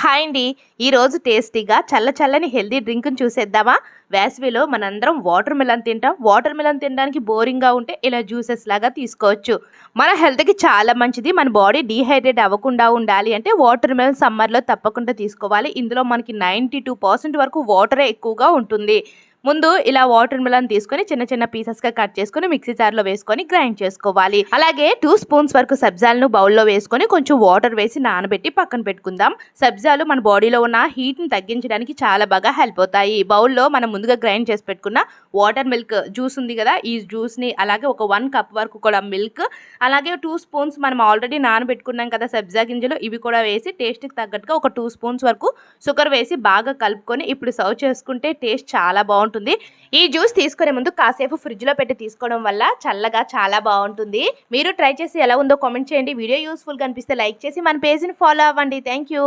Hi అండి. ఈరోజు టేస్టీగా చల్లని హెల్తీ డ్రింక్‌ని చూసేద్దామా? వేసవిలో మనందరం వాటర్ మిలన్ తింటాం. వాటర్ మిలన్ తినడానికి బోరింగ్‌గా ఉంటే ఇలా జ్యూసెస్ లాగా తీసుకోవచ్చు. మన హెల్త్‌కి చాలా మంచిది. మన బాడీ డీహైడ్రేట్ అవ్వకుండా ఉండాలి అంటే వాటర్ మిలన్ సమ్మర్‌లో తప్పకుండా తీసుకోవాలి. ఇందులో మనకి 92% వరకు వాటరే ఎక్కువగా ఉంటుంది. ముందు ఇలా వాటర్ మిలన్ తీసుకొని చిన్న చిన్న పీసెస్‌గా కట్ చేసుకొని మిక్సీ జార్‌లో వేసుకొని గ్రైండ్ చేసుకోవాలి. అలాగే 2 స్పూన్స్ వరకు సబ్జాలను బౌల్‌లో వేసుకొని కొంచెం వాటర్ వేసి నానబెట్టి పక్కన పెట్టుకుందాం. సబ్జాలు మన బాడీలో ఉన్న హీట్‌ని తగ్గించడానికి చాలా బాగా హెల్ప్ అవుతాయి. బౌల్‌లో మనం ముందుగా గ్రైండ్ చేసి పెట్టుకున్న వాటర్ మిల్క్ జ్యూస్ ఉంది కదా! ఈ జ్యూస్‌ని అలాగే ఒక 1 కప్ వరకు కూడా మిల్క్, అలాగే 2 స్పూన్స్ మనం ఆల్రెడీ నానబెట్టుకున్నాం కదా సబ్జా గింజలు, ఇవి కూడా వేసి టేస్ట్‌కి తగ్గట్టుగా ఒక 2 స్పూన్స్ వరకు షుగర్ వేసి బాగా కలుపుకొని ఇప్పుడు సర్వ్ చేసుకుంటే టేస్ట్ చాలా బావుంటుంది. ఈ జ్యూస్ తీసుకునే ముందు కాసేపు ఫ్రిడ్జ్‌లో పెట్టి తీసుకోవడం వల్ల చల్లగా చాలా బావుంటుంది. మీరు ట్రై చేసి ఎలా ఉందో కామెంట్ చేయండి. వీడియో యూజ్‌ఫుల్‌గా అనిపిస్తే లైక్ చేసి మన పేజ్‌ని ఫాలో అవ్వండి. Thank you.